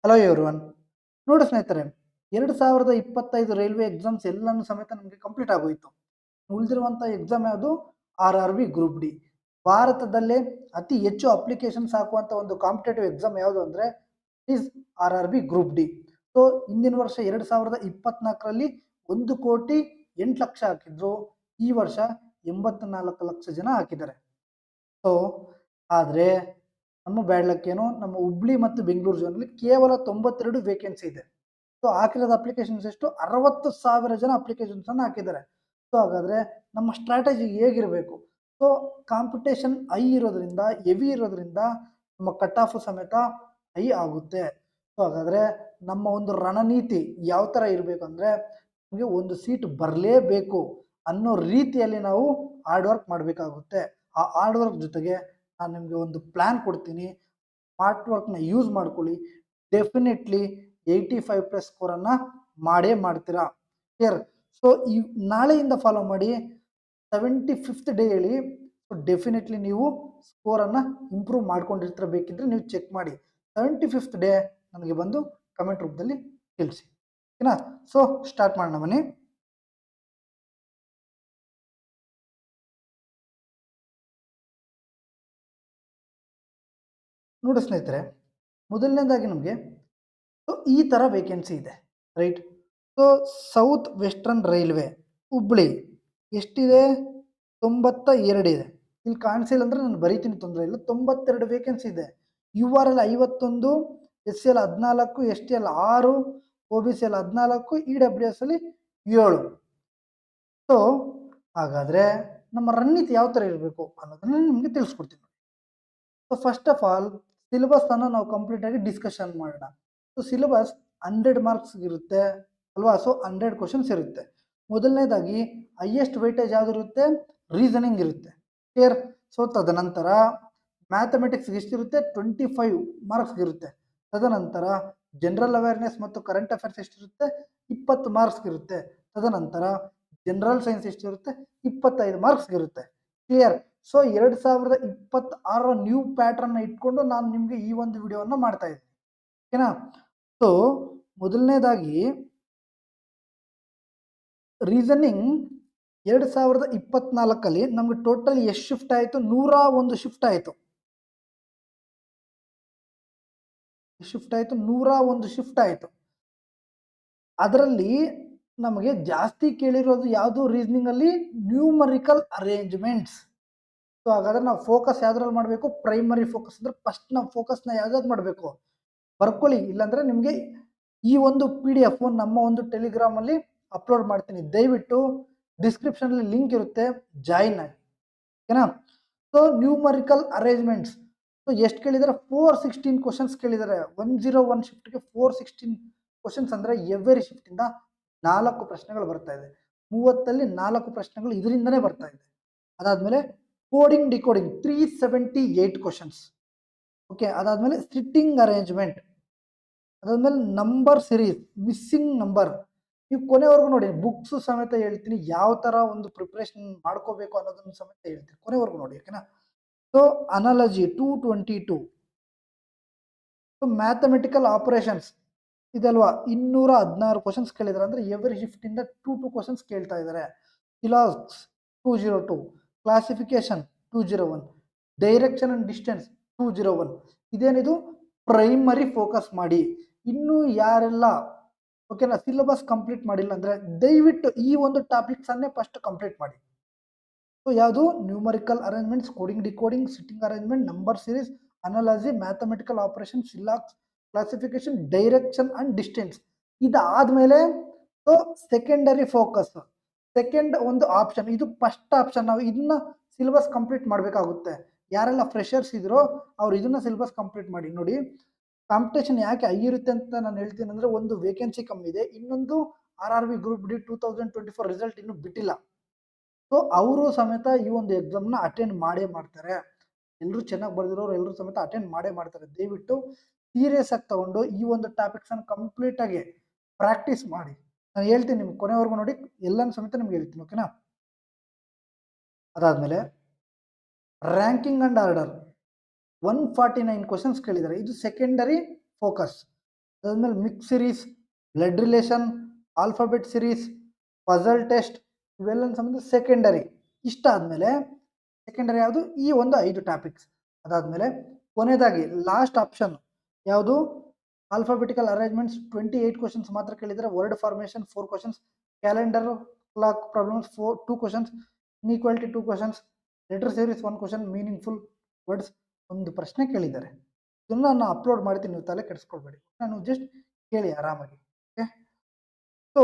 Hello everyone. ನೋಡಿ ಸ್ನೇಹಿತರೆ, 2025 railway exams ಎಲ್ಲಾನು ಸಮೇತ ನಮಗೆ ಕಂಪ್ಲೀಟ್ ಆಗೋಯ್ತು. ಉಳಿದಿರುವಂಥ ಎಕ್ಸಾಮ್ ಯಾವುದು? RRB group D. ಭಾರತದಲ್ಲೇ ಅತಿ ಹೆಚ್ಚು ಅಪ್ಲಿಕೇಶನ್ಸ್ ಹಾಕುವಂಥ ಒಂದು ಕಾಂಪಿಟೇಟಿವ್ ಎಕ್ಸಾಮ್ ಯಾವುದು ಅಂದರೆ is RRB group D. So ಹಿಂದಿನ ವರ್ಷ 2024ರಲ್ಲಿ 1,08,00,000 ಹಾಕಿದ್ರು. ಈ ವರ್ಷ 84 ಲಕ್ಷ ಜನ ಹಾಕಿದ್ದಾರೆ. ಸೊ ಆದರೆ ನಮ್ಮ ಬ್ಯಾಡ್ ಲಕ್ ಏನು, ನಮ್ಮ ಹುಬ್ಳಿ ಮತ್ತು ಬೆಂಗಳೂರು ಝೋನಲ್ಲಿ ಕೇವಲ 92 ವೇಕೆನ್ಸಿ ಇದೆ. ಸೊ ಹಾಕಿರೋದು ಅಪ್ಲಿಕೇಶನ್ಸ್ ಎಷ್ಟು? 60,000 ಜನ ಅಪ್ಲಿಕೇಶನ್ಸ್ ಅನ್ನು ಹಾಕಿದ್ದಾರೆ. ಸೊ ಹಾಗಾದ್ರೆ ನಮ್ಮ ಸ್ಟ್ರಾಟಜಿ ಹೇಗಿರಬೇಕು? ಸೊ ಕಾಂಪಿಟೇಷನ್ ಹೈ ಇರೋದ್ರಿಂದ, ಹೆವಿ ಇರೋದ್ರಿಂದ ನಮ್ಮ ಕಟ್ ಆಫ್ ಸಮೇತ ಹೈ ಆಗುತ್ತೆ. ಸೊ ಹಾಗಾದ್ರೆ ನಮ್ಮ ಒಂದು ರಣನೀತಿ ಯಾವ ಥರ ಇರಬೇಕು ಅಂದರೆ, ನಮಗೆ ಒಂದು ಸೀಟ್ ಬರಲೇಬೇಕು ಅನ್ನೋ ರೀತಿಯಲ್ಲಿ ನಾವು ಹಾರ್ಡ್ ವರ್ಕ್ ಮಾಡಬೇಕಾಗುತ್ತೆ. ಆ ಹಾರ್ಡ್ ವರ್ಕ್ ಜೊತೆಗೆ ನಾನು ನಿಮಗೆ ಒಂದು ಪ್ಲ್ಯಾನ್ ಕೊಡ್ತೀನಿ. ಸ್ಮಾರ್ಟ್ ವರ್ಕ್ನ ಯೂಸ್ ಮಾಡ್ಕೊಳ್ಳಿ. ಡೆಫಿನೆಟ್ಲಿ 85+ ಸ್ಕೋರನ್ನು ಮಾಡೇ ಮಾಡ್ತೀರಾ. ಕ್ಲಿಯರ್? ಸೊ ಈ ನಾಳೆಯಿಂದ ಫಾಲೋ ಮಾಡಿ. 75th ಡೇ ಹೇಳಿ. ಸೊ ಡೆಫಿನೆಟ್ಲಿ ನೀವು ಸ್ಕೋರನ್ನು ಇಂಪ್ರೂವ್ ಮಾಡ್ಕೊಂಡಿರ್ತೀರ. ಬೇಕಿದ್ರೆ ನೀವು ಚೆಕ್ ಮಾಡಿ. 75th ಡೇ ನನಗೆ ಬಂದು ಕಮೆಂಟ್ ರೂಪದಲ್ಲಿ ತಿಳಿಸಿ. ಓಕೆನಾ? ಸೊ ಸ್ಟಾರ್ಟ್ ಮಾಡೋಣ ಬನ್ನಿ. ನೋಡಿ ಸ್ನೇಹಿತರೆ, ಮೊದಲನೇದಾಗಿ ನಮಗೆ ಈ ಥರ ವೇಕೆನ್ಸಿ ಇದೆ, right? So south western railway Hubli ಎಷ್ಟಿದೆ? 92 ಇದೆ. ಇಲ್ಲಿ ಕಾಣಿಸಿಲ್ಲ ಅಂದರೆ ನಾನು ಬರೀತೀನಿ, ತೊಂದರೆ ಇಲ್ಲ. 92 ವೇಕೆನ್ಸಿ ಇದೆ. URL 51, SCL 14, STL 6, OBCL 14, EWS ಅಲ್ಲಿ 7. ಸೊ ಹಾಗಾದರೆ ನಮ್ಮ ರಣನೀತಿ ಯಾವ ಥರ ಇರಬೇಕು ಅನ್ನೋದನ್ನು ನಿಮಗೆ ತಿಳಿಸ್ಕೊಡ್ತೀನಿ. So first of all syllabus ಅನ್ನು ನಾವು ಕಂಪ್ಲೀಟ್ ಆಗಿ ಡಿಸ್ಕಷನ್ ಮಾಡೋಣ. ಸೊ ಸಿಲೆಬಸ್ 100 ಮಾರ್ಕ್ಸ್ ಇರುತ್ತೆ ಅಲ್ವಾ? ಸೊ 100 ಕ್ವಶನ್ಸ್ ಇರುತ್ತೆ. ಮೊದಲನೇದಾಗಿ ಹೈಯೆಸ್ಟ್ ವೆಯ್ಟೇಜ್ ಯಾವುದಿರುತ್ತೆ? ರೀಸನಿಂಗ್ ಇರುತ್ತೆ. ಕ್ಲಿಯರ್? ಸೊ ತದನಂತರ ಮ್ಯಾಥಮೆಟಿಕ್ಸ್ ಎಷ್ಟಿರುತ್ತೆ? 25 ಮಾರ್ಕ್ಸ್ ಇರುತ್ತೆ. ತದನಂತರ ಜನರಲ್ ಅವೇರ್ನೆಸ್ ಮತ್ತು ಕರೆಂಟ್ ಅಫೇರ್ಸ್ ಎಷ್ಟಿರುತ್ತೆ? 20 ಮಾರ್ಕ್ಸ್ ಇರುತ್ತೆ. ತದನಂತರ ಜನರಲ್ ಸೈನ್ಸ್ ಎಷ್ಟಿರುತ್ತೆ? 25 ಮಾರ್ಕ್ಸ್ ಇರುತ್ತೆ. ಕ್ಲಿಯರ್? ಸೊ 2026 ನ್ಯೂ ಪ್ಯಾಟ್ರನ್ನ ಇಟ್ಕೊಂಡು ನಾನು ನಿಮಗೆ ಈ ಒಂದು ವಿಡಿಯೋವನ್ನು ಮಾಡ್ತಾ ಇದ್ದೀನಿ. ಓಕೆನಾ? ಸೊ ಮೊದಲನೇದಾಗಿ ರೀಸನಿಂಗ್ 2024ಅಲ್ಲಿ ನಮ್ಗೆ ಟೋಟಲ್ ಎಷ್ಟು ಶಿಫ್ಟ್ ಆಯಿತು? 101 ಶಿಫ್ಟ್ ಆಯಿತು. ಶಿಫ್ಟ್ ಆಯಿತು 101 ಶಿಫ್ಟ್ ಆಯಿತು. ಅದರಲ್ಲಿ ನಮಗೆ ಜಾಸ್ತಿ ಕೇಳಿರೋದು ಯಾವುದು? ರೀಸನಿಂಗ್ ಅಲ್ಲಿ ನ್ಯೂಮರಿಕಲ್ ಅರೇಂಜ್ಮೆಂಟ್ಸ್. ಸೊ ಹಾಗಾದ್ರೆ ನಾವು ಫೋಕಸ್ ಯಾವ್ದ್ರಲ್ಲಿ ಮಾಡಬೇಕು? Primary focus. ಅಂದ್ರೆ ಫಸ್ಟ್ ನಾವು ಫೋಕಸ್ನ ಯಾವ್ದಾದ್ರು ಮಾಡಬೇಕು? ಬರ್ಕೊಳ್ಳಿ. ಇಲ್ಲಾಂದ್ರೆ ನಿಮಗೆ ಈ ಒಂದು PDF ನಮ್ಮ ಒಂದು ಟೆಲಿಗ್ರಾಮಲ್ಲಿ ಅಪ್ಲೋಡ್ ಮಾಡ್ತೀನಿ. ದಯವಿಟ್ಟು ಡಿಸ್ಕ್ರಿಪ್ಷನಲ್ಲಿ ಲಿಂಕ್ ಇರುತ್ತೆ, ಜಾಯಿನ್ ಆಗಿ. ಓಕೆನಾ? So numerical arrangements. ಸೊ ಎಷ್ಟು ಕೇಳಿದ್ದಾರೆ? 416 ಕ್ವಶನ್ಸ್ ಕೇಳಿದ್ದಾರೆ. 101 ಶಿಫ್ಟ್ಗೆ 416 ಕ್ವಶನ್ಸ್ ಅಂದರೆ ಎವ್ರಿ ಶಿಫ್ಟಿಂದ 4 ಪ್ರಶ್ನೆಗಳು ಬರ್ತಾ ಇದೆ. 30ಲ್ಲಿ 4 ಪ್ರಶ್ನೆಗಳು ಇದರಿಂದನೇ ಬರ್ತಾ ಇದೆ. ಅದಾದಮೇಲೆ ಕೋಡಿಂಗ್ ಡಿಕೋಡಿಂಗ್ 378 ಕ್ವಶನ್ಸ್. ಓಕೆ. ಅದಾದಮೇಲೆ ಸಿಟ್ಟಿಂಗ್ ಅರೇಂಜ್ಮೆಂಟ್. ಅದಾದ್ಮೇಲೆ ನಂಬರ್ ಸಿರೀಸ್, ಮಿಸ್ಸಿಂಗ್ ನಂಬರ್. ನೀವು ಕೊನೆವರೆಗೂ ನೋಡಿ, ಬುಕ್ಸ್ ಸಮೇತ ಹೇಳ್ತೀನಿ, ಯಾವ ಥರ ಒಂದು ಪ್ರಿಪ್ರೇಷನ್ ಮಾಡ್ಕೋಬೇಕು ಅನ್ನೋದನ್ನು ಸಮೇತ ಹೇಳ್ತೀನಿ. ಕೊನೆವರೆಗೂ ನೋಡಿ, ಓಕೆನಾ? So analogy 222. So mathematical operations ಇದಲ್ವಾ, 216 ಕ್ವಶನ್ಸ್ ಕೇಳಿದ್ದಾರೆ. ಅಂದರೆ ಎವ್ರಿ ಶಿಫ್ಟಿಂದ 2 ಕ್ವಶನ್ಸ್ ಕೇಳ್ತಾ ಇದ್ದಾರೆ. ಸಿಲಾಕ್ಸ್ 202, ಕ್ಲಾಸಿಫಿಕೇಶನ್ 201, ಡೈರೆಕ್ಷನ್ ಅಂಡ್ ಡಿಸ್ಟೆನ್ಸ್ 201. ಇದೇನಿದು? ಪ್ರೈಮರಿ ಫೋಕಸ್ ಮಾಡಿ. ಇನ್ನು ಯಾರೆಲ್ಲ ಓಕೆನಾ ಸಿಲೆಬಸ್ ಕಂಪ್ಲೀಟ್ ಮಾಡಿಲ್ಲ ಅಂದರೆ ದಯವಿಟ್ಟು ಈ ಒಂದು ಟಾಪಿಕ್ಸನ್ನೇ ಫಸ್ಟ್ ಕಂಪ್ಲೀಟ್ ಮಾಡಿ. ಸೊ ಯಾವುದು? Numerical arrangements, coding decoding, sitting arrangement, number series, analogy, mathematical operation, ಸಿಲಾಕ್ಸ್, ಕ್ಲಾಸಿಫಿಕೇಶನ್, ಡೈರೆಕ್ಷನ್ ಅಂಡ್ ಡಿಸ್ಟೆನ್ಸ್. ಇದಾದ್ಮೇಲೆ ಸೊ ಸೆಕೆಂಡರಿ ಫೋಕಸ್, ಸೆಕೆಂಡ್ ಒಂದು ಆಪ್ಷನ್. ಇದು ಫಸ್ಟ್ ಆಪ್ಷನ್. ನಾವು ಇದನ್ನ ಸಿಲೆಬಸ್ ಕಂಪ್ಲೀಟ್ ಮಾಡಬೇಕಾಗುತ್ತೆ. ಯಾರೆಲ್ಲ ಫ್ರೆಷರ್ಸ್ ಇದ್ರೋ ಅವ್ರು ಇದನ್ನ ಸಿಲೆಬಸ್ ಕಂಪ್ಲೀಟ್ ಮಾಡಿ. ನೋಡಿ, ಕಾಂಪಿಟೇಷನ್ ಯಾಕೆ ಹೈ ಇರುತ್ತೆ ಅಂತ ನಾನು ಹೇಳ್ತೀನಿ ಅಂದರೆ, ಒಂದು ವೇಕೆನ್ಸಿ ಕಮ್ಮಿ ಇದೆ, ಇನ್ನೊಂದು RRB ಗ್ರೂಪ್ ಡಿ 2024 ರಿಸಲ್ಟ್ ಇನ್ನೂ ಬಿಟ್ಟಿಲ್ಲ. ಸೊ ಅವರು ಸಮೇತ ಈ ಒಂದು ಎಕ್ಸಾಮ್ನ ಅಟೆಂಡ್ ಮಾಡೇ ಮಾಡ್ತಾರೆ. ಎಲ್ಲರೂ ಚೆನ್ನಾಗಿ ಬರೆದಿರೋರು ಎಲ್ಲರೂ ಸಮೇತ ಅಟೆಂಡ್ ಮಾಡೇ ಮಾಡ್ತಾರೆ. ದಯವಿಟ್ಟು ಸೀರಿಯಸ್ ಆಗಿ ತಗೊಂಡು ಈ ಒಂದು ಟಾಪಿಕ್ಸನ್ನು ಕಂಪ್ಲೀಟಾಗಿ ಪ್ರಾಕ್ಟೀಸ್ ಮಾಡಿ. ನಾನು ಹೇಳ್ತೀನಿ ನಿಮ್ಗೆ, ಕೊನೆವರೆಗೂ ನೋಡಿ, ಎಲ್ಲನೂ ಸಮೇತ ನಿಮ್ಗೆ ಹೇಳ್ತೀನಿ. ಓಕೆನಾ? ಅದಾದಮೇಲೆ ರ್ಯಾಂಕಿಂಗ್ ಅಂಡ್ ಆರ್ಡರ್ 149 ಕ್ವಶನ್ಸ್ ಕೇಳಿದ್ದಾರೆ. ಇದು ಸೆಕೆಂಡರಿ ಫೋಕಸ್. ಅದಾದ್ಮೇಲೆ mix series, blood relation, alphabet series, puzzle test, ಇವೆಲ್ಲ ಸಂಬಂಧ ಸೆಕೆಂಡರಿ. ಇಷ್ಟ ಆದಮೇಲೆ ಸೆಕೆಂಡರಿ ಯಾವುದು, ಈ ಒಂದು 5 ಟಾಪಿಕ್ಸ್. ಅದಾದಮೇಲೆ ಕೊನೆಯದಾಗಿ ಲಾಸ್ಟ್ ಆಪ್ಷನ್ ಯಾವುದು, ಆಲ್ಫಾಬೆಟಿಕಲ್ ಅರೇಂಜ್ಮೆಂಟ್ಸ್ 28 ಕ್ವಶನ್ಸ್ ಮಾತ್ರ ಕೇಳಿದರೆ, word formation 4 questions, calendar clock problems 2 questions, inequality 2 questions, letter series 1 question, meaningful words 1 ಪ್ರಶ್ನೆ ಕೇಳಿದ್ದಾರೆ. ಇದನ್ನ ನಾನು ಅಪ್ಲೋಡ್ ಮಾಡ್ತೀನಿ, ನೀವು ತಲೆ ಕೆಡಿಸ್ಕೊಳ್ಬೇಡಿ, ನಾನು ಜಸ್ಟ್ ಕೇಳಿ ಆರಾಮಾಗಿ. ಓಕೆ, ಸೊ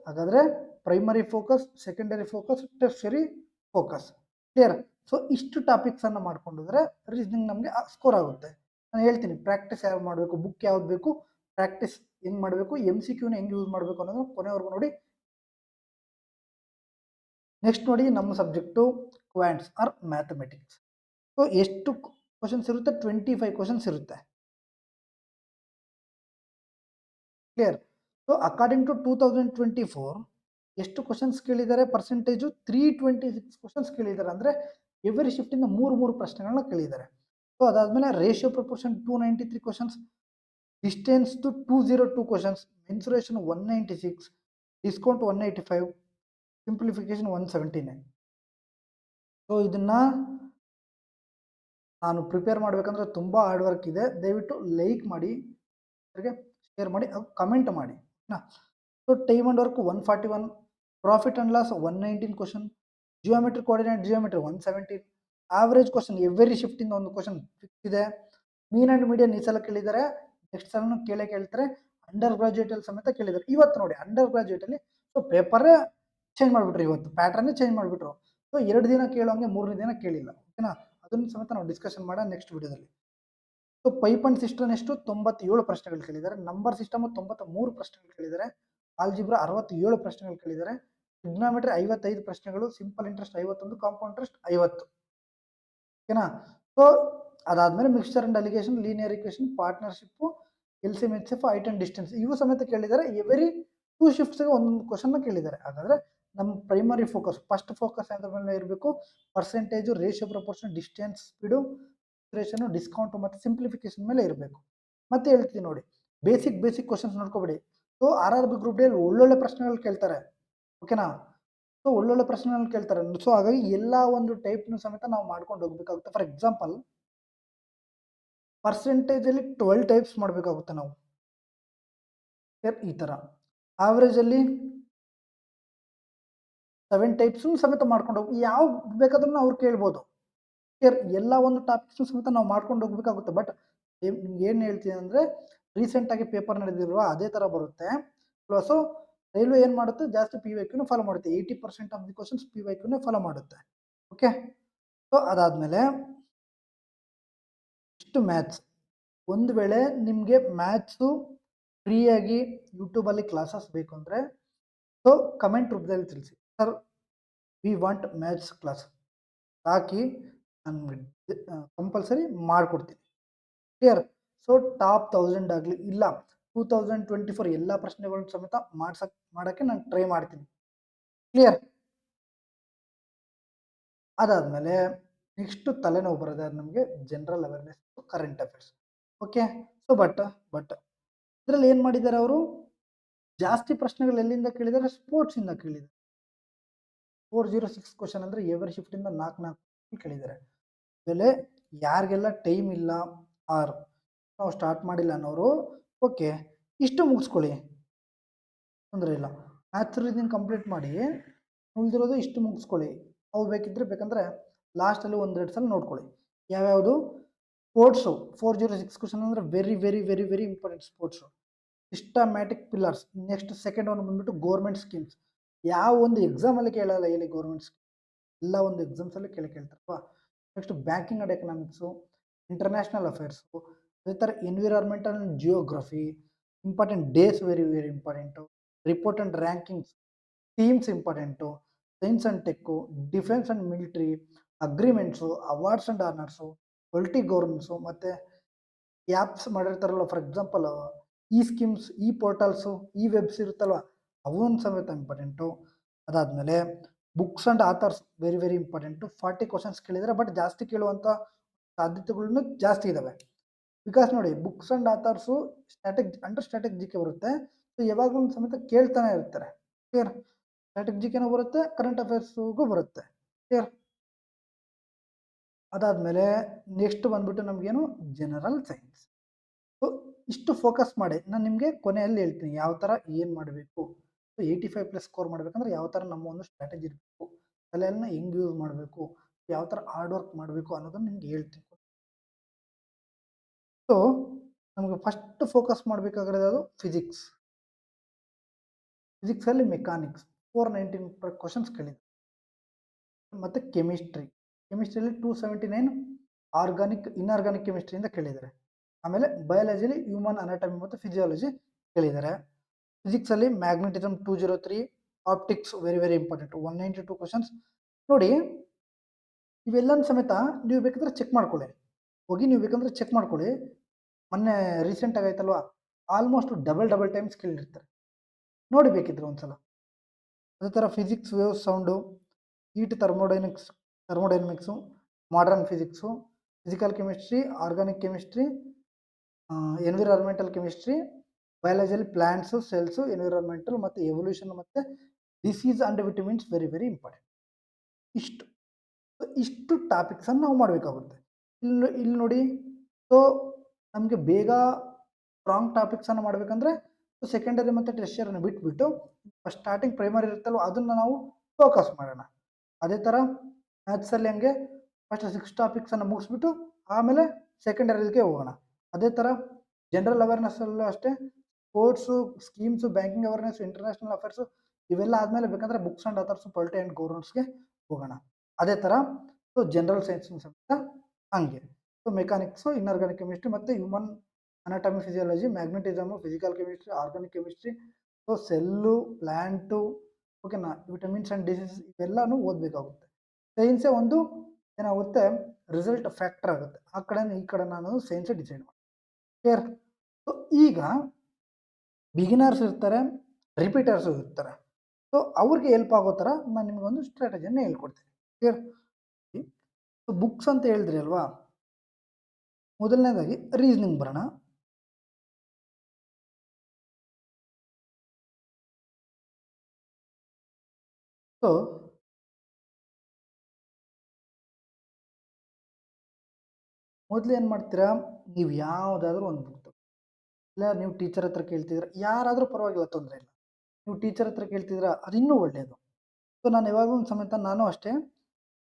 ಹಾಗಾದ್ರೆ primary focus, secondary focus, tertiary focus, clear. So ಇಷ್ಟು ಟಾಪಿಕ್ಸ್ ಅನ್ನ ಮಾಡ್ಕೊಂಡ್ರೆ ರೀಸನಿಂಗ್ ನಮಗೆ ಸ್ಕೋರ್ ಆಗುತ್ತೆ. ನಾನು ಹೇಳ್ತೀನಿ ಪ್ರಾಕ್ಟೀಸ್ ಯಾವ್ದು ಮಾಡಬೇಕು, ಬುಕ್ ಯಾವ್ದು ಬೇಕು, ಪ್ರಾಕ್ಟೀಸ್ ಹೆಂಗ್ ಮಾಡಬೇಕು, MCQನ ಹೆಂಗ್ ಯೂಸ್ ಮಾಡಬೇಕು ಅನ್ನೋದು ಕೊನೆವರೆಗೂ ನೋಡಿ. ನೆಕ್ಸ್ಟ್ ನೋಡಿ, ನಮ್ಮ subject quants or mathematics. So ಎಷ್ಟು ಕ್ವಶನ್ಸ್ ಇರುತ್ತೆ, 25 ಕ್ವಶನ್ಸ್ ಇರುತ್ತೆ, ಕ್ಲಿಯರ್. ಸೊ ಅಕಾರ್ಡಿಂಗ್ ಟು 2024 ಎಷ್ಟು ಕ್ವಶನ್ಸ್ ಕೇಳಿದ್ದಾರೆ, ಪರ್ಸೆಂಟೇಜು 326 ಕ್ವಶನ್ಸ್ ಕೇಳಿದ್ದಾರೆ. ಅಂದರೆ ಎವ್ರಿ ಶಿಫ್ಟಿಂದ 3 ಪ್ರಶ್ನೆಗಳನ್ನ ಕೇಳಿದ್ದಾರೆ. ಸೊ ಅದಾದಮೇಲೆ ratio proportion 293 questions, distance to 202 questions, mensuration 196, discount 185, simplification 179. So ಇದನ್ನ ನಾನು ಪ್ರಿಪೇರ್ ಮಾಡಬೇಕಂದ್ರೆ ತುಂಬ ಹಾರ್ಡ್ ವರ್ಕ್ ಇದೆ. ದಯವಿಟ್ಟು ಲೈಕ್ ಮಾಡಿ, ಶೇರ್ ಮಾಡಿ, ಕಮೆಂಟ್ ಮಾಡಿ. So time and work 141, profit and loss 119 question, geometry coordinate geometry 117, average question every ಶಿಫ್ಟಿಂದ ಒಂದು ಕ್ವಶನ್ ಫಿಕ್ಸ್ ಇದೆ. ಮೀನ್ ಅಂಡ್ ಮೀಡಿಯನ್ ಈ ಸಲ ಕೇಳಿದ್ದಾರೆ, ನೆಕ್ಸ್ಟ್ ಸಲ ಕೇಳ್ತಾರೆ. ಅಂಡರ್ ಗ್ರಾಜುಯೇಟ್ ಅಲ್ಲಿ ಸಮೇತ ಕೇಳಿದ್ದಾರೆ. ಇವತ್ತು ನೋಡಿ ಅಂಡರ್ ಗ್ರಾಜುಯೇಟ್ ಅಲ್ಲಿ ಸೊ ಪೇಪರ್ ಚೇಂಜ್ ಮಾಡಿಬಿಟ್ರು, ಇವತ್ತು ಪ್ಯಾಟರ್ನ್ ಚೇಂಜ್ ಮಾಡಿಬಿಟ್ರು. ಸೊ 2 ದಿನ ಕೇಳೋಂಗೆ 3ನೇ ದಿನ ಕೇಳಿಲ್ಲ. ಓಕೆನಾ, ಅದನ್ನು ಸಮೇತ ನಾವು ಡಿಸ್ಕಷನ್ ಮಾಡೋಣ ನೆಕ್ಸ್ಟ್ ವಿಡಿಯೋದಲ್ಲಿ. ಸೊ ಪೈಪ್ ಅಂಡ್ ಸಿಸ್ಟಮ್ ಎಷ್ಟು 97 ಪ್ರಶ್ನೆಗಳು ಕೇಳಿದ್ದಾರೆ, ನಂಬರ್ ಸಿಸ್ಟಮ್ 93 ಪ್ರಶ್ನೆಗಳು ಕೇಳಿದ್ದಾರೆ, ಆಲ್ಜಿಬ್ರಾ 67 ಪ್ರಶ್ನೆಗಳು ಕೇಳಿದ್ದಾರೆ, ಟ್ರಿಗ್ನೋಮೆಟ್ರಿ 55 ಪ್ರಶ್ನೆಗಳು, ಸಿಂಪಲ್ ಇಂಟ್ರೆಸ್ಟ್ 51, ಕಾಂಪೌಂಡ್ ಇಂಟ್ರೆಸ್ಟ್ 50. ಓಕೆನಾ. ಸೊ ಅದಾದ್ಮೇಲೆ mixture and allegation, linear equation, partnership, LCM HCF, height and distance ಇವು ಸಮೇತ ಕೇಳಿದ್ದಾರೆ. ಎವ್ರಿ 2 ಶಿಫ್ಟ್ಸ್ಗೆ ಒಂದೊಂದು ಕ್ವಶನ್ ಕೇಳಿದ್ದಾರೆ. ಹಾಗಾದ್ರೆ ನಮ್ಮ ಪ್ರೈಮರಿ ಫೋಕಸ್, ಫಸ್ಟ್ ಫೋಕಸ್ ಅದ್ರ ಮೇಲೆ ಇರಬೇಕು, percentage, ratio proportion, distance, speed, discount ಮತ್ತು ಸಿಂಪ್ಲಿಫಿಕೇಶನ್ ಮೇಲೆ ಇರಬೇಕು. ಮತ್ತೆ ಹೇಳ್ತೀನಿ ನೋಡಿ, ಬೇಸಿಕ್ ಕ್ವಶನ್ಸ್ ನೋಡ್ಕೋಬೇಡಿ. ಸೊ RRB ಗ್ರೂಪ್ ಡಿ ಒಳ್ಳೊಳ್ಳೆ ಪ್ರಶ್ನೆಗಳು ಕೇಳ್ತಾರೆ. ಓಕೆನಾ, ಸೊ ಒಳ್ಳೊಳ್ಳೆ ಪ್ರಶ್ನೆಗಳು ಕೇಳ್ತಾರೆ. ಸೊ ಹಾಗಾಗಿ ಎಲ್ಲ ಒಂದು ಟೈಪ್ನು ಸಮೇತ ನಾವು ಮಾಡ್ಕೊಂಡು ಹೋಗ್ಬೇಕಾಗುತ್ತೆ. ಫಾರ್ ಎಕ್ಸಾಂಪಲ್ ಪರ್ಸೆಂಟೇಜ್ ಅಲ್ಲಿ 12 ಟೈಪ್ಸ್ ಮಾಡಬೇಕಾಗುತ್ತೆ ನಾವು, ಈ ತರ. ಆವರೇಜ್ ಅಲ್ಲಿ 7 ಟೈಪ್ಸ್ ಸಮೇತ ಮಾಡ್ಕೊಂಡು ಹೋಗಿ, ಯಾವ ಬೇಕಾದ್ರೂ ಅವ್ರು ಕೇಳ್ಬೋದು. ಎಲ್ಲ ಒಂದು ಟಾಪಿಕ್ಸ್ ಸಮೇತ ನಾವು ಮಾಡ್ಕೊಂಡು ಹೋಗ್ಬೇಕಾಗುತ್ತೆ. ಬಟ್ ನಿಮ್ಗೆ ಏನು ಹೇಳ್ತೀನಿ ಅಂದರೆ, ರೀಸೆಂಟಾಗಿ ಪೇಪರ್ ನಡೆದಿರುವ ಅದೇ ಥರ ಬರುತ್ತೆ. ಪ್ಲಸ್ಸು ರೈಲ್ವೆ ಏನು ಮಾಡುತ್ತೆ, ಜಾಸ್ತಿ PYQನ ಫಾಲೋ ಮಾಡುತ್ತೆ. 80% ಆಫ್ ದಿ ಕ್ವಶನ್ಸ್ PYQನೇ ಫಾಲೋ ಮಾಡುತ್ತೆ. ಓಕೆ, ಸೊ ಅದಾದಮೇಲೆ ಇಷ್ಟು ಮ್ಯಾಥ್ಸ್. ಒಂದು ವೇಳೆ ನಿಮಗೆ ಮ್ಯಾಥ್ಸು ಫ್ರೀಯಾಗಿ ಯೂಟ್ಯೂಬಲ್ಲಿ ಕ್ಲಾಸಸ್ ಬೇಕು ಅಂದರೆ ಸೊ ಕಮೆಂಟ್ ರೂಪದಲ್ಲಿ ತಿಳಿಸಿ, sir we want maths class ಹಾಕಿ, ನಾನು ಕಂಪಲ್ಸರಿ ಮಾಡಿಕೊಡ್ತೀನಿ. ಕ್ಲಿಯರ್. ಸೊ ಟಾಪ್ 1000 ಆಗಲಿ ಇಲ್ಲ 2024 ಎಲ್ಲ ಪ್ರಶ್ನೆಗಳನ್ನ ಸಮೇತ ಮಾಡೋಕ್ಕೆ ನಾನು ಟ್ರೈ ಮಾಡ್ತೀನಿ. ಕ್ಲಿಯರ್. ಅದಾದಮೇಲೆ ನೆಕ್ಸ್ಟ್ ತಲೆನೋವು ಬರೋದು ನಮಗೆ general awareness, current affairs. Okay, so but ಇದರಲ್ಲಿ ಏನು ಮಾಡಿದ್ದಾರೆ ಅವರು, ಜಾಸ್ತಿ ಪ್ರಶ್ನೆಗಳು ಎಲ್ಲಿಂದ ಕೇಳಿದ್ದಾರೆ, ಸ್ಪೋರ್ಟ್ಸಿಂದ ಕೇಳಿದ್ದಾರೆ. 406 ಕ್ವಶನ್ ಅಂದರೆ ಎವರಿ ಶಿಫ್ಟಿಂದ 4 ಕೇಳಿದ್ದಾರೆ. ಆಮೇಲೆ ಯಾರಿಗೆಲ್ಲ ಟೈಮ್ ಇಲ್ಲ ಆರ್ ನಾವು ಸ್ಟಾರ್ಟ್ ಮಾಡಿಲ್ಲ ಅನ್ನೋರು, ಓಕೆ ಇಷ್ಟು ಮುಗಿಸ್ಕೊಳ್ಳಿ, ತೊಂದರೆ ಇಲ್ಲ. ಮ್ಯಾಥ್ಸ್ ರೀಸನಿಂಗ್ ಕಂಪ್ಲೀಟ್ ಮಾಡಿ, ಉಳಿದಿರೋದು ಇಷ್ಟು ಮುಗಿಸ್ಕೊಳ್ಳಿ. ಅವು ಬೇಕಂದರೆ ಲಾಸ್ಟಲ್ಲಿ 1-2 ಸಲ ನೋಡ್ಕೊಳ್ಳಿ. ಯಾವ್ಯಾವುದು, ಸ್ಪೋರ್ಟ್ಸು 406 ಕ್ವಶನ್ ಅಂದರೆ very very very very important sports. Systematic pillars, next second ಒಂದು ಬಂದ್ಬಿಟ್ಟು ಗೌರ್ಮೆಂಟ್ ಸ್ಕೀಮ್ಸ್. ಯಾವ ಒಂದು ಎಕ್ಸಾಮಲ್ಲಿ ಕೇಳಲ್ಲ ಹೇಳಿ ಗೌರ್ಮೆಂಟ್ ಸ್ಕೀಮ್, ಎಲ್ಲ ಒಂದು ಎಕ್ಸಾಮ್ಸಲ್ಲಿ ಕೇಳ್ತಾರಪ್ಪ. Next banking and economics, international affairs, ಅದೇ ಥರ environmental and geography, important days very very important, report and rankings, themes important, science and tech, defence and military, agreements, awards and honours, politic governments, ಮತ್ತು apps ಮಾಡಿರ್ತಾರಲ್ಲ, for example ಈ schemes, ಈ portals, ಈ webs ಇರುತ್ತಲ್ವ ಅವನ್ ಸಮೇತ important. ಅದಾದಮೇಲೆ books and authors very very important. 40 questions ಕೇಳಿದರೆ, ಬಟ್ ಜಾಸ್ತಿ ಕೇಳುವಂಥ ಸಾಧ್ಯತೆಗಳನ್ನ ಜಾಸ್ತಿ ಇದ್ದಾವೆ. ಬಿಕಾಸ್ ನೋಡಿ books and authors under static G K ಬರುತ್ತೆ. ಸೊ ಯಾವಾಗಲೂ ಸಮೇತ ಕೇಳ್ತಾನೆ ಇರ್ತಾರೆ. ಕ್ಲಿಯರ್? ಸ್ಟ್ಯಾಟಿಕ್ ಜಿ ಕೆನೂ ಬರುತ್ತೆ, ಕರೆಂಟ್ ಅಫೇರ್ಸ್ಗೂ ಬರುತ್ತೆ. ಕ್ಲಿಯರ್? ಅದಾದಮೇಲೆ ನೆಕ್ಸ್ಟ್ ಬಂದ್ಬಿಟ್ಟು ನಮಗೇನು ಜನರಲ್ ಸೈನ್ಸ್. ಸೊ ಇಷ್ಟು ಫೋಕಸ್ ಮಾಡಿ ನಾನು ನಿಮಗೆ ಕೊನೆಯಲ್ಲಿ ಹೇಳ್ತೀನಿ ಯಾವ ಥರ ಏನು ಮಾಡಬೇಕು. ಸೊ 85+ ಸ್ಕೋರ್ ಮಾಡಬೇಕಂದ್ರೆ ಯಾವ ಥರ ನಮ್ಮ ಒಂದು ಸ್ಟ್ರಾಟಜಿ ಇರಬೇಕು, ತಲೆಯನ್ನ ಹೆಂಗೆ ಯೂಸ್ ಮಾಡಬೇಕು, ಯಾವ ಥರ ಹಾರ್ಡ್ ವರ್ಕ್ ಮಾಡಬೇಕು ಅನ್ನೋದನ್ನು ನಿಮ್ಗೆ ಹೇಳ್ತೀನಿ. ಸೊ ನಮಗೆ ಫಸ್ಟ್ ಫೋಕಸ್ ಮಾಡಬೇಕಾಗಿರೋದು ಅದು ಫಿಸಿಕ್ಸ್. ಫಿಸಿಕ್ಸಲ್ಲಿ ಮೆಕ್ಯಾನಿಕ್ಸ್ 419 ಕ್ವಶನ್ಸ್ ಕೇಳಿದೆ. ಮತ್ತು ಕೆಮಿಸ್ಟ್ರಿಯಲ್ಲಿ 279 ಇನ್ಆರ್ಗಾನಿಕ್ ಕೆಮಿಸ್ಟ್ರಿಯಿಂದ ಕೇಳಿದ್ದಾರೆ. ಆಮೇಲೆ ಬಯಾಲಜಿಲಿ ಹ್ಯೂಮನ್ ಅನಾಟಮಿ ಮತ್ತು ಫಿಸಿಯಾಲಜಿ ಕೇಳಿದ್ದಾರೆ. ಫಿಸಿಕ್ಸಲ್ಲಿ magnetism 203, optics very very important 192 questions. ನೋಡಿ ಇವೆಲ್ಲನೂ ಸಮೇತ ನೀವು ಬೇಕಂದ್ರೆ ಚೆಕ್ ಮಾಡ್ಕೊಳ್ಳಿ, ನೀವು ಬೇಕಂದ್ರೆ ಚೆಕ್ ಮಾಡ್ಕೊಳ್ಳಿ. ಮೊನ್ನೆ ರೀಸೆಂಟಾಗಿ ಆಯ್ತಲ್ವಾ, ಆಲ್ಮೋಸ್ಟ್ ಡಬಲ್ ಟೈಮ್ಸ್ ಕೇಳಿರ್ತಾರೆ, ನೋಡಿ ಬೇಕಿದ್ರೆ ಒಂದ್ಸಲ. ಅದೇ ಥರ physics wave sound, heat thermodynamics, modern physics, physical chemistry, organic chemistry, environmental chemistry, ಬಯಾಲಜಿಯಲ್ಲಿ ಪ್ಲಾಂಟ್ಸು, ಸೆಲ್ಸು, ಎನ್ವಿರಾನ್ಮೆಂಟಲ್ ಮತ್ತು ಎವಲ್ಯೂಷನ್ ಮತ್ತು disease and vitamins very very important. ಇಷ್ಟು ಟಾಪಿಕ್ಸನ್ನು ನಾವು ಮಾಡಬೇಕಾಗುತ್ತೆ. ಇಲ್ಲಿ ನೋಡಿ, ಸೊ ನಮಗೆ ಬೇಗ ಸ್ಟ್ರಾಂಗ್ ಟಾಪಿಕ್ಸನ್ನು ಮಾಡಬೇಕಂದ್ರೆ ಸೆಕೆಂಡರಿ ಮತ್ತು ಟೆರ್ಷಿಯರಿನ ಬಿಟ್ಬಿಟ್ಟು ಸ್ಟಾರ್ಟಿಂಗ್ ಪ್ರೈಮರಿ ಇರುತ್ತಲ್ವ ಅದನ್ನು ನಾವು ಫೋಕಸ್ ಮಾಡೋಣ. ಅದೇ ಥರ ಮ್ಯಾಥ್ಸಲ್ಲಿ ಹಂಗೆ ಫಸ್ಟ್ 6 ಟಾಪಿಕ್ಸನ್ನು ಮುಗಿಸ್ಬಿಟ್ಟು ಆಮೇಲೆ ಸೆಕೆಂಡರಿಗೆ ಹೋಗೋಣ. ಅದೇ ಥರ ಜನರಲ್ ಅವೇರ್ನೆಸ್ಸಲ್ಲೂ ಅಷ್ಟೇ, sports, schemes, banking awareness, international affairs ಇವೆಲ್ಲ ಆದಮೇಲೆ ಬೇಕಂದರೆ books and authors, polity and ಗವರ್ನೆನ್ಸ್ಗೆ ಹೋಗೋಣ. ಅದೇ ಥರ ಸೊ ಜನರಲ್ ಸೈನ್ಸ್ ಸಮೇತ ಹಂಗೆ. ಸೊ ಮೆಕ್ಯಾನಿಕ್ಸು, ಇನ್ಆರ್ಗಾನಿಕ್ ಕೆಮಿಸ್ಟ್ರಿ ಮತ್ತು human anatomy physiology, magnetism, physical chemistry, organic chemistry, so cell, plant, ಓಕೆನಾ, ವಿಟಮಿನ್ಸ್ ಆ್ಯಂಡ್ ಡಿಸೀಸ್ ಇವೆಲ್ಲನೂ ಓದಬೇಕಾಗುತ್ತೆ. ಸೈನ್ಸೇ ಒಂದು ಏನಾಗುತ್ತೆ, ರಿಸಲ್ಟ್ ಫ್ಯಾಕ್ಟರ್ ಆಗುತ್ತೆ. ಆ ಕಡೆ ಈ ಕಡೆ ನಾನು ಸೈನ್ಸೇ ಡಿಸೈಡ್ ಮಾಡಿ. ಕ್ಲಿಯರ್? ಸೊ ಈಗ ಬಿಗಿನರ್ಸ್ ಇರ್ತಾರೆ, ರಿಪೀಟರ್ಸು ಇರ್ತಾರೆ. ಸೊ ಅವ್ರಿಗೆ ಹೆಲ್ಪ್ ಆಗೋ ಥರ ನಾನು ನಿಮಗೊಂದು ಸ್ಟ್ರಾಟಜಿಯನ್ನು ಹೇಳ್ಕೊಡ್ತೀನಿ. ಕ್ಲಿಯರ್? ಸೊ ಬುಕ್ಸ್ ಅಂತ ಹೇಳಿದ್ರಿ ಅಲ್ವಾ, ಮೊದಲನೇದಾಗಿ ರೀಸನಿಂಗ್ ಬರೋಣ. ಸೊ ಮೊದಲು ಏನು ಮಾಡ್ತೀರಾ, ನೀವು ಯಾವುದಾದ್ರೂ ಒಂದು ಬುಕ್ ಇಲ್ಲ, ನೀವು ಟೀಚರ್ ಹತ್ರ ಕೇಳ್ತಿದ್ರೆ ಯಾರಾದರೂ ಪರವಾಗಿಲ್ಲ, ತೊಂದರೆ ಇಲ್ಲ. ನೀವು ಟೀಚರ್ ಹತ್ರ ಕೇಳ್ತಿದ್ರೆ ಅದು ಇನ್ನೂ ಒಳ್ಳೆಯದು. ಸೊ ನಾನು ಯಾವಾಗಲೂ ಸಮೇತ ನಾನು ಅಷ್ಟೇ.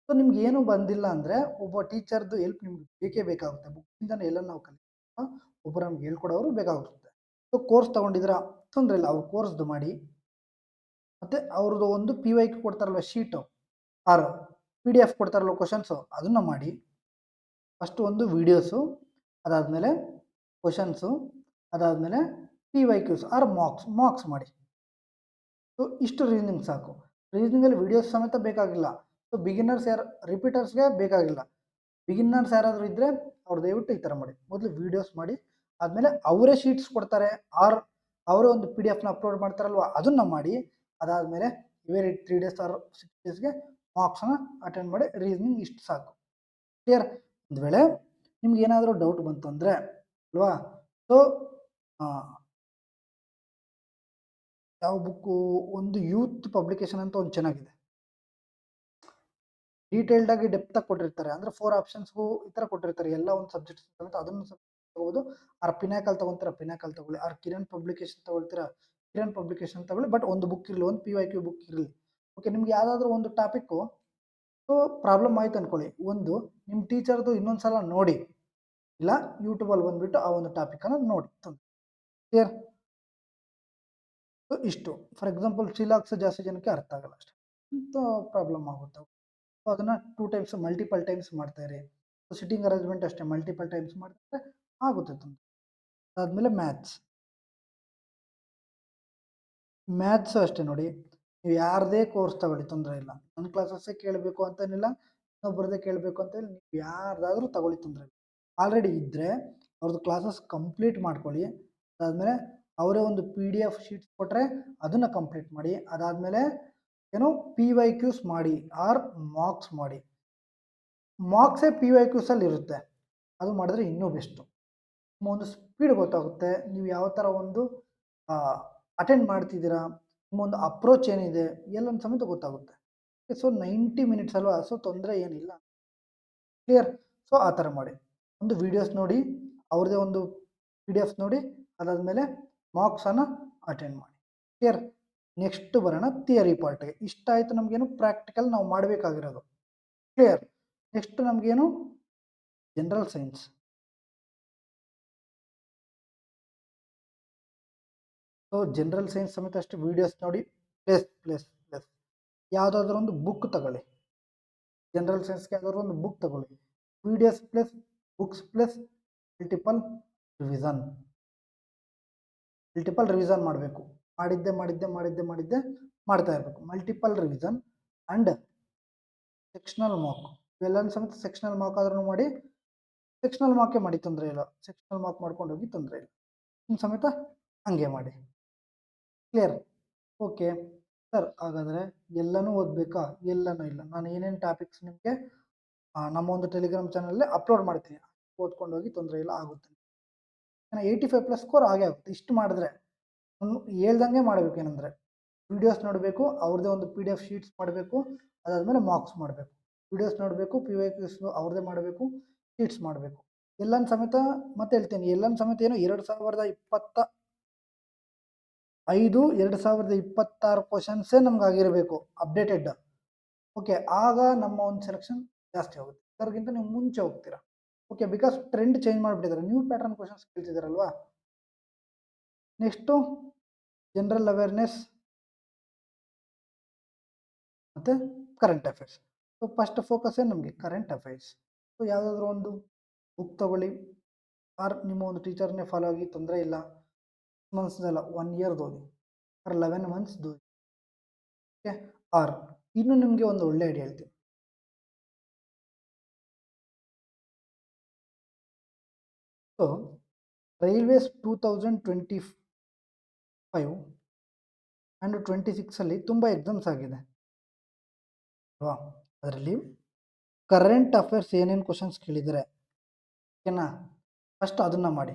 ಸೊ ನಿಮ್ಗೆ ಏನೂ ಬಂದಿಲ್ಲ ಅಂದರೆ ಒಬ್ಬ ಟೀಚರ್ದು ಹೆಲ್ಪ್ ನಿಮ್ಗೆ ಬೇಕೇ ಬೇಕಾಗುತ್ತೆ. ಬುಕ್ಕಿಂದನೇ ಎಲ್ಲ ನಾವು ಕಲಿತಾ ಒಬ್ಬರು ನಮ್ಗೆ ಹೇಳ್ಕೊಡೋರು ಬೇಕಾಗುತ್ತೆ. ಸೊ ಕೋರ್ಸ್ ತೊಗೊಂಡಿದ್ರೆ ತೊಂದರೆ ಇಲ್ಲ, ಅವ್ರು ಕೋರ್ಸ್ದು ಮಾಡಿ. ಮತ್ತು ಅವ್ರದ್ದು ಒಂದು PYQ ಕೊಡ್ತಾರಲ್ವ ಶೀಟು, ಆರ್ PDF ಕೊಡ್ತಾರಲ್ವ ಕ್ವಶನ್ಸು, ಅದನ್ನು ಮಾಡಿ. ಫಸ್ಟು ಒಂದು ವೀಡಿಯೋಸು, ಅದಾದಮೇಲೆ ಕ್ವಶನ್ಸು, ಅದಾದಮೇಲೆ PYQs ಆರ್ ಮಾರ್ಕ್ಸ್ ಮಾಡಿ. ಸೊ ಇಷ್ಟು ರೀಸನಿಂಗ್ ಸಾಕು. ರೀಸನಿಂಗಲ್ಲಿ ವೀಡಿಯೋಸ್ ಸಮೇತ ಬೇಕಾಗಿಲ್ಲ. ಸೊ ಬಿಗಿನರ್ಸ್ ರಿಪೀಟರ್ಸ್ಗೆ ಬೇಕಾಗಿಲ್ಲ. ಬಿಗಿನರ್ಸ್ ಯಾರಾದರೂ ಇದ್ದರೆ ಅವ್ರು ದಯವಿಟ್ಟು ಈ ಥರ ಮಾಡಿ. ಮೊದಲು ವೀಡಿಯೋಸ್ ಮಾಡಿ, ಆದಮೇಲೆ ಅವರೇ ಶೀಟ್ಸ್ ಕೊಡ್ತಾರೆ ಆರ್ ಅವರೇ ಒಂದು PDF ಅಪ್ಲೋಡ್ ಮಾಡ್ತಾರಲ್ವ ಅದನ್ನು ಮಾಡಿ. ಅದಾದಮೇಲೆ ಇವೆ 3 ಡೇಸ್ ಆರ್ 6 ಡೇಸ್ಗೆ ಮಾರ್ಕ್ಸನ್ನು ಅಟೆಂಡ್ ಮಾಡಿ. ರೀಸನಿಂಗ್ ಇಷ್ಟು ಸಾಕು. ಕ್ಲಿಯರ್? ಒಂದು ವೇಳೆ ನಿಮ್ಗೆ ಏನಾದರೂ ಡೌಟ್ ಬಂತು ಅಂದರೆ ಅಲ್ವಾ, ಸೊ ಯಾವ ಬುಕ್ಕು, ಒಂದು ಯೂತ್ ಪಬ್ಲಿಕೇಶನ್ ಅಂತ ಒಂದು ಚೆನ್ನಾಗಿದೆ, ಡೀಟೇಲ್ಡಾಗಿ ಡೆಪ್ತಾಗಿ ಕೊಟ್ಟಿರ್ತಾರೆ. ಅಂದರೆ 4 ಆಪ್ಷನ್ಸ್ಗೂ ಈ ಥರ ಕೊಟ್ಟಿರ್ತಾರೆ, ಎಲ್ಲ ಒಂದು ಸಬ್ಜೆಕ್ಟ್ಸ್ ಸಮೇತ. ಅದನ್ನು ತಗೋಬೋದು. ಆರ್ ಪಿನಾಕಲ್ ತೊಗೊತೀರಾ, ಪಿನಾಕಲ್ ತೊಗೊಳ್ಳಿ. ಆರ್ ಕಿರಣ್ ಪಬ್ಲಿಕೇಶನ್ ತೊಗೊಳ್ತೀರಾ, ಕಿರಣ್ ಪಬ್ಲಿಕೇಶನ್ ತೊಗೊಳ್ಳಿ. ಬಟ್ ಒಂದು ಬುಕ್ ಇರಲಿ, ಒಂದು PYQ ಬುಕ್ ಇರಲಿ. ಓಕೆ, ನಿಮ್ಗೆ ಯಾವುದಾದ್ರೂ ಒಂದು ಟಾಪಿಕ್ಕು ಸೊ ಪ್ರಾಬ್ಲಮ್ ಆಯ್ತು ಅಂದ್ಕೊಳ್ಳಿ, ಒಂದು ನಿಮ್ಮ ಟೀಚರ್ದು ಇನ್ನೊಂದು ಸಲ ನೋಡಿ, ಇಲ್ಲ ಯೂಟ್ಯೂಬಲ್ಲಿ ಬಂದುಬಿಟ್ಟು ಆ ಒಂದು ಟಾಪಿಕನ್ನು ನೋಡಿ. ಕ್ಲಿಯರ್? ಸೊ ಇಷ್ಟು. ಫಾರ್ ಎಕ್ಸಾಂಪಲ್ ಸಿಲಾಕ್ಸ್ ಜಾಸ್ತಿ ಜನಕ್ಕೆ ಅರ್ಥ ಆಗಲ್ಲ ಅಷ್ಟೇ, ಅಂತ ಪ್ರಾಬ್ಲಮ್ ಆಗುತ್ತೆ. ಸೊ ಅದನ್ನು 2 ಟೈಮ್ಸ್ ಮಲ್ಟಿಪಲ್ ಟೈಮ್ಸ್ ಮಾಡ್ತಾಯಿರಿ. ಸೊ ಸಿಟ್ಟಿಂಗ್ ಅರೇಂಜ್ಮೆಂಟ್ ಅಷ್ಟೇ, ಮಲ್ಟಿಪಲ್ ಟೈಮ್ಸ್ ಮಾಡಿದ್ರೆ ಆಗುತ್ತೆ ತೊಂದರೆ. ಅದಾದಮೇಲೆ ಮ್ಯಾಥ್ಸು ಅಷ್ಟೇ ನೋಡಿ, ನೀವು ಯಾರದೇ ಕೋರ್ಸ್ ತಗೊಳ್ಳಿ ತೊಂದರೆ ಇಲ್ಲ. ನನ್ನ ಕ್ಲಾಸಸ್ಸೇ ಕೇಳಬೇಕು ಅಂತೇನಿಲ್ಲ, ಇನ್ನೊಬ್ಬರದೇ ಕೇಳಬೇಕು ಅಂತ ಹೇಳಿ ನೀವು ಯಾರ್ದಾದ್ರೂ ತಗೊಳ್ಳಿ, ತೊಂದರೆ ಇಲ್ಲ. ಆಲ್ರೆಡಿ ಇದ್ದರೆ ಅವ್ರದ್ದು ಕ್ಲಾಸಸ್ ಕಂಪ್ಲೀಟ್ ಮಾಡ್ಕೊಳ್ಳಿ. ಅದಾದಮೇಲೆ ಅವರೇ ಒಂದು PDF ಶೀಟ್ಸ್ ಕೊಟ್ಟರೆ ಅದನ್ನು ಕಂಪ್ಲೀಟ್ ಮಾಡಿ. ಅದಾದಮೇಲೆ ಏನು PYQs ಮಾಡಿ ಆರ್ ಮಾರ್ಕ್ಸ್ ಮಾಡಿ. ಮಾರ್ಕ್ಸೇ PYQಸಲ್ಲಿ ಇರುತ್ತೆ, ಅದು ಮಾಡಿದ್ರೆ ಇನ್ನೂ ಬೆಸ್ಟು. ನಿಮ್ಮ ಒಂದು ಸ್ಪೀಡ್ ಗೊತ್ತಾಗುತ್ತೆ, ನೀವು ಯಾವ ಥರ ಒಂದು ಅಟೆಂಡ್ ಮಾಡ್ತಿದ್ದೀರಾ, ನಿಮ್ಮ ಒಂದು ಅಪ್ರೋಚ್ ಏನಿದೆ ಎಲ್ಲೊಂದು ಸಮೇತ ಗೊತ್ತಾಗುತ್ತೆ. ಸೊ 90 ಮಿನಿಟ್ಸ್ ಅಲ್ವಾ, ಸೊ ತೊಂದರೆ ಏನಿಲ್ಲ. ಕ್ಲಿಯರ್. ಸೊ ಆ ಥರ ಮಾಡಿ, ಒಂದು ವೀಡಿಯೋಸ್ ನೋಡಿ, ಅವ್ರದ್ದೇ ಒಂದು PDF ನೋಡಿ, ಅದಾದಮೇಲೆ ಮಾರ್ಕ್ಸನ್ನು ಅಟೆಂಡ್ ಮಾಡಿ. ಕ್ಲಿಯರ್. ನೆಕ್ಸ್ಟ್ ಬರೋಣ ಥಿಯರಿ ಪಾರ್ಟ್ಗೆ. ಇಷ್ಟ ಆಯಿತು ನಮಗೇನು ಪ್ರಾಕ್ಟಿಕಲ್ ನಾವು ಮಾಡಬೇಕಾಗಿರೋದು. ಕ್ಲಿಯರ್. ನೆಕ್ಸ್ಟ್ ನಮಗೇನು general science. So general science ಸಮೇತ ಅಷ್ಟು ವೀಡಿಯೋಸ್ ನೋಡಿ, ಪ್ಲಸ್ ಯಾವುದಾದ್ರೂ ಒಂದು ಬುಕ್ ತಗೊಳ್ಳಿ. ಜನರಲ್ ಸೈನ್ಸ್ಗೆ ಯಾವುದಾದ್ರು ಒಂದು ಬುಕ್ ತಗೊಳ್ಳಿ. Videos plus books plus multiple revision ಮಾಡಬೇಕು. ಮಾಡಿದ್ದೆ ಮಾಡ್ತಾ ಇರಬೇಕು. Multiple revision and sectional mark. ಇವೆಲ್ಲ ಸಮೇತ ಸೆಕ್ಷನಲ್ ಮಾರ್ಕ್ ಆದ್ರೂ ಮಾಡಿ, ಸೆಕ್ಷನಲ್ ಮಾರ್ಕೇ ಮಾಡಿ, ತೊಂದರೆ ಇಲ್ಲ. ಸೆಕ್ಷನಲ್ ಮಾರ್ಕ್ ಮಾಡ್ಕೊಂಡು ಹೋಗಿ, ತೊಂದರೆ ಇಲ್ಲ. ನಿಮ್ಮ ಸಮೇತ ಹಂಗೆ ಮಾಡಿ. ಕ್ಲಿಯರ್. ಓಕೆ ಸರ್, ಹಾಗಾದರೆ ಎಲ್ಲನೂ ಓದಬೇಕಾ? ಎಲ್ಲನೂ ಇಲ್ಲ. ನಾನು ಏನೇನು ಟಾಪಿಕ್ಸ್ ನಿಮಗೆ ನಮ್ಮ ಒಂದು ಟೆಲಿಗ್ರಾಮ್ ಚಾನಲಲ್ಲಿ ಅಪ್ಲೋಡ್ ಮಾಡ್ತೀನಿ, ಓದ್ಕೊಂಡು ಹೋಗಿ, ತೊಂದರೆ ಇಲ್ಲ, ಆಗುತ್ತೆ. 85+ ಸ್ಕೋರ್ ಆಗೇ ಆಗುತ್ತೆ. ಇಷ್ಟು ಮಾಡಿದ್ರೆ ಹೇಳ್ದಂಗೆ ಮಾಡಬೇಕು. ಏನಂದರೆ ವೀಡಿಯೋಸ್ ನೋಡಬೇಕು, ಅವ್ರದ್ದೇ ಒಂದು PDF ಶೀಟ್ಸ್ ಮಾಡಬೇಕು, ಅದಾದಮೇಲೆ ಮಾರ್ಕ್ಸ್ ಮಾಡಬೇಕು. ವೀಡಿಯೋಸ್ ನೋಡಬೇಕು, PYQs ಅವ್ರದ್ದೇ ಮಾಡಬೇಕು, ಶೀಟ್ಸ್ ಮಾಡಬೇಕು. ಎಲ್ಲನ ಸಮೇತ ಮತ್ತೆ ಹೇಳ್ತೀನಿ, ಎಲ್ಲನ ಸಮೇತ ಏನು 2025-2026 ಕ್ವಶನ್ಸೇ ನಮ್ಗೆ ಆಗಿರಬೇಕು ಅಪ್ಡೇಟೆಡ್. ಓಕೆ, ಆಗ ನಮ್ಮ ಒಂದು ಸೆಲೆಕ್ಷನ್ ಜಾಸ್ತಿ ಆಗುತ್ತೆ. ಅದಕ್ಕಿಂತ ನೀವು ಮುಂಚೆ ಹೋಗ್ತೀರಾ. ಓಕೆ, ಬಿಕಾಸ್ ಟ್ರೆಂಡ್ ಚೇಂಜ್ ಮಾಡಿಬಿಟ್ಟಿದ್ದಾರೆ, ನ್ಯೂ ಪ್ಯಾಟರ್ನ್ ಕ್ವಶನ್ಸ್ ಕೇಳ್ತಿದ್ದಾರಲ್ವಾ. ನೆಕ್ಸ್ಟು ಜನರಲ್ ಅವೇರ್ನೆಸ್ ಮತ್ತು current affairs. So first focus ಏನು ನಮಗೆ ಕರೆಂಟ್ ಅಫೇರ್ಸ್. ಸೊ ಯಾವುದಾದ್ರೂ ಒಂದು ಬುಕ್ ತಗೊಳ್ಳಿ, ಆರ್ ನಿಮ್ಮ ಒಂದು ಟೀಚರ್ನೇ ಫಾಲೋ ಆಗಿ, ತೊಂದರೆ ಇಲ್ಲ. 6 ಮಂತ್ಸ್ದಲ್ಲ, 1 ಇಯರ್ದು ಓದಿ, ಆರ್ 11 ಮಂತ್ಸ್ದು ಓದಿ. ಓಕೆ, ಆರ್ ಇನ್ನು ನಿಮಗೆ ಒಂದು ಒಳ್ಳೆ ಐಡಿಯಾ ಹೇಳ್ತೀನಿ. ಸೊ ರೈಲ್ವೇಸ್ 2025 ಆ್ಯಂಡ್ 26 ತುಂಬ ಎಕ್ಸಾಮ್ಸ್ ಆಗಿದೆ ಅಲ್ವಾ. ಅದರಲ್ಲಿ ಕರೆಂಟ್ ಅಫೇರ್ಸ್ ಏನೇನು ಕ್ವಶನ್ಸ್ ಕೇಳಿದರೆ, ಓಕೆನಾ, ಫಸ್ಟ್ ಅದನ್ನು ಮಾಡಿ.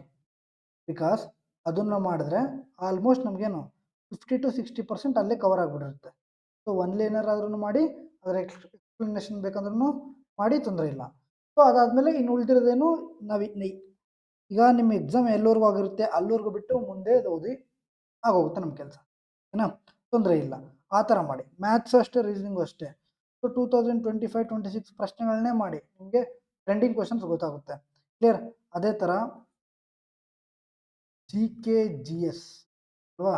ಬಿಕಾಸ್ ಅದನ್ನು ಮಾಡಿದ್ರೆ ಆಲ್ಮೋಸ್ಟ್ ನಮಗೇನು 50-60% ಅಲ್ಲೇ ಕವರ್ ಆಗಿಬಿಟ್ಟಿರುತ್ತೆ. ಸೊ ಒನ್ ಲೈನರ್ ಆದ್ರೂ ಮಾಡಿ, ಅದರ ಎಕ್ಸ್ಪ್ಲನೇಷನ್ ಬೇಕಂದ್ರೂ ಮಾಡಿ, ತೊಂದರೆ ಇಲ್ಲ. ಸೊ ಅದಾದಮೇಲೆ ಇನ್ನು ಉಳಿದಿರೋದೇನು, ಈಗ ನಿಮ್ಮ ಎಕ್ಸಾಮ್ ಎಲ್ಲವರೆಗೂ ಆಗಿರುತ್ತೆ ಅಲ್ಲಿವರೆಗೂ ಬಿಟ್ಟು ಮುಂದೆ ಓದಿ ಆಗೋಗುತ್ತೆ ನಮ್ಮ ಕೆಲಸ, ಓಕೆನಾ, ತೊಂದರೆ ಇಲ್ಲ. ಆ ಥರ ಮಾಡಿ. ಮ್ಯಾಥ್ಸು ಅಷ್ಟೇ, ರೀಸನಿಂಗು ಅಷ್ಟೇ. ಸೊ 2025-26 ಪ್ರಶ್ನೆಗಳನ್ನೇ ಮಾಡಿ, ನಿಮಗೆ ಟ್ರೆಂಡಿಂಗ್ ಕ್ವಶನ್ಸ್ ಗೊತ್ತಾಗುತ್ತೆ. ಕ್ಲಿಯರ್. ಅದೇ ಥರ GK/GS ಅಲ್ವಾ.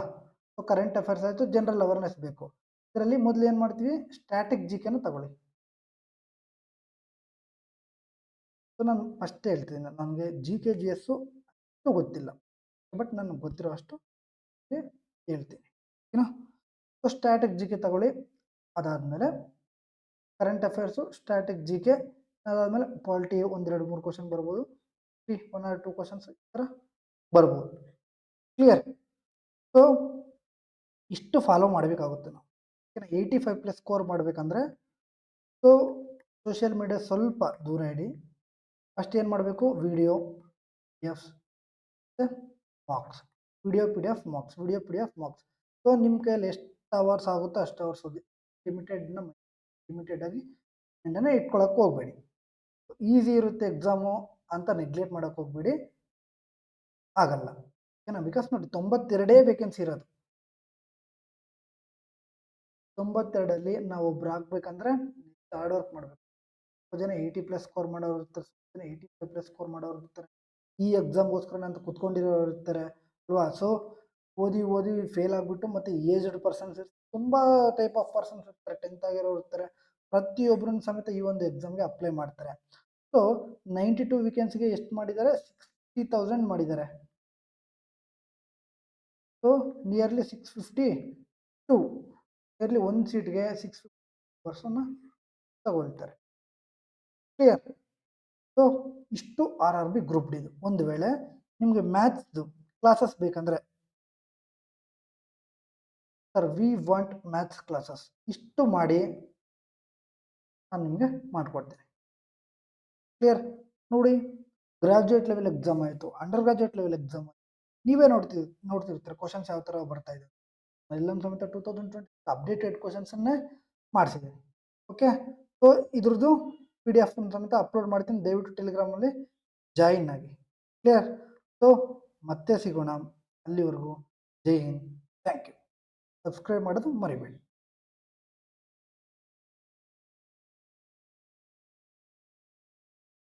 ಸೊ ಕರೆಂಟ್ ಅಫೇರ್ಸ್ ಆಯಿತು, ಜನರಲ್ ಅವೇರ್ನೆಸ್ ಬೇಕು. ಇದರಲ್ಲಿ ಮೊದಲು ಏನು ಮಾಡ್ತೀವಿ, ಸ್ಟ್ಯಾಟಿಕ್ GKನ ತಗೊಳ್ಳಿ. ಸೊ ನಾನು ಫಸ್ಟ್ ಹೇಳ್ತೀನಿ, ನನಗೆ GK/GS ಅಷ್ಟು ಗೊತ್ತಿಲ್ಲ, ಬಟ್ ನನಗೆ ಗೊತ್ತಿರೋ ಅಷ್ಟು ಹೇಳ್ತೀನಿ, ಓಕೆನಾ. ಸೊ ಸ್ಟ್ಯಾಟಿಕ್ GK ತಗೊಳ್ಳಿ. ಅದಾದಮೇಲೆ ಕರೆಂಟ್ ಅಫೇರ್ಸು, ಸ್ಟ್ಯಾಟಿಕ್ GK, ಅದಾದಮೇಲೆ ಪಾಲಿಟಿ 1-2-3 ಕ್ವಶನ್ ಬರ್ಬೋದು, 1 or 2 ಕ್ವಶನ್ಸ್ ಈ ಥರ ಬರ್ಬೋದು. ಕ್ಲಿಯರ್. ಸೊ ಇಷ್ಟು ಫಾಲೋ ಮಾಡಬೇಕಾಗುತ್ತೆ ನಾವು, ಓಕೆನಾ. 85+ ಸ್ಕೋರ್ ಮಾಡಬೇಕಂದ್ರೆ ಸೊ ಸೋಷಿಯಲ್ ಮೀಡಿಯಾ ಸ್ವಲ್ಪ ದೂರ ಇಡಿ. ಫಸ್ಟ್ ಏನು ಮಾಡಬೇಕು, video PDFs marks, video PDF marks. So ನಿಮ್ಮ ಕೈಯಲ್ಲಿ ಎಷ್ಟು ಅವರ್ಸ್ ಆಗುತ್ತೋ ಅಷ್ಟು ಅವರ್ಸ್ ಓದಿ. ಲಿಮಿಟೆಡ್ ಆಗಿ ಇಂಡನೇ ಇಟ್ಕೊಳ್ಳೋಕೆ ಹೋಗಬೇಡಿ. ಈಸಿ ಇರುತ್ತೆ ಎಕ್ಸಾಮು ಅಂತ ನೆಗ್ಲೆಕ್ಟ್ ಮಾಡೋಕ್ಕೆ ಹೋಗಬೇಡಿ, ಆಗಲ್ಲ, ಓಕೆನಾ. ಬಿಕಾಸ್ ನೋಡಿ 92 ವೇಕೆನ್ಸಿ ಇರೋದು. 92ರಲ್ಲಿ ನಾವು ಒಬ್ರು ಹಾಕ್ಬೇಕಂದ್ರೆ ಹಾರ್ಡ್ ವರ್ಕ್ ಮಾಡಬೇಕು. ಜನ 80+ ಸ್ಕೋರ್ ಮಾಡೋರು ಇರ್ತಾರೆ, 85+ ಸ್ಕೋರ್ ಮಾಡೋರು ಇರ್ತಾರೆ, ಈ ಎಕ್ಸಾಮ್ಗೋಸ್ಕರ ಅಂತ ಕುತ್ಕೊಂಡಿರೋರು ಇರ್ತಾರೆ ಅಲ್ವಾ. ಸೊ ಓದಿ ಫೇಲ್ ಆಗಿಬಿಟ್ಟು ಮತ್ತೆ ಏಜ್ಡ್ ಪರ್ಸನ್ಸ್ ಇರ್ತಾರೆ, ತುಂಬ ಟೈಪ್ ಆಫ್ ಪರ್ಸನ್ಸ್ ಇರ್ತಾರೆ, 10th ಆಗಿರೋರು ಇರ್ತಾರೆ. ಪ್ರತಿಯೊಬ್ಬರನ್ನ ಸಮೇತ ಈ ಒಂದು ಎಕ್ಸಾಮ್ಗೆ ಅಪ್ಲೈ ಮಾಡ್ತಾರೆ. ಸೊ 92 ವೇಕೆನ್ಸಿಗೆ ಎಷ್ಟು ಮಾಡಿದ್ದಾರೆ, 60,000 ಮಾಡಿದ್ದಾರೆ. ಸೊ ನಿಯರ್ಲಿ 652, ನಿಯರ್ಲಿ ಒಂದು ಸೀಟ್ಗೆ 650 ತಗೊಳ್ತಾರೆ. ಕ್ಲಿಯರ್. ಸೊ ಇಷ್ಟು RRB ಗ್ರೂಪ್ ಡಿದು. ಒಂದು ವೇಳೆ ನಿಮಗೆ ಮ್ಯಾಥ್ಸ್ದು ಕ್ಲಾಸಸ್ ಬೇಕಂದರೆ, sir we want maths classes, ಇಷ್ಟು ಮಾಡಿ ನಾನು ನಿಮಗೆ ಮಾಡಿಕೊಡ್ತೀನಿ. ಕ್ಲಿಯರ್. ನೋಡಿ, ಗ್ರಾಜುಯೇಟ್ ಲೆವೆಲ್ ಎಕ್ಸಾಮ್ ಆಯಿತು, ಅಂಡರ್ ಗ್ರಾಜುಯೇಟ್ ಲೆವೆಲ್ ಎಕ್ಸಾಮ್ ಆಯಿತು. ನೀವೇ ನೋಡ್ತಿರ್ತೀರ ಕ್ವಶನ್ಸ್ ಯಾವ ಥರ ಬರ್ತಾ ಇದೆ. ಎಲ್ಲಮ್ ಸಮೇತ 2020 ಅಪ್ಡೇಟೆಡ್ ಕ್ವಶನ್ಸನ್ನೇ ಮಾಡಿಸಿದ್ದೀನಿ. ಓಕೆ, ಸೊ ಇದ್ರದ್ದು PDF ಸಮೇತ ಅಪ್ಲೋಡ್ ಮಾಡ್ತೀನಿ. ದಯವಿಟ್ಟು ಟೆಲಿಗ್ರಾಮಲ್ಲಿ ಜಾಯಿನ್ ಆಗಿ. ಕ್ಲಿಯರ್? ಸೊ ಮತ್ತೆ ಸಿಗೋಣ. ಅಲ್ಲಿವರೆಗೂ ಜೈ ಹಿಂದ್. Thank you. ಸಬ್ಸ್ಕ್ರೈಬ್ ಮಾಡೋದು ಮರಿಬೇಡಿ.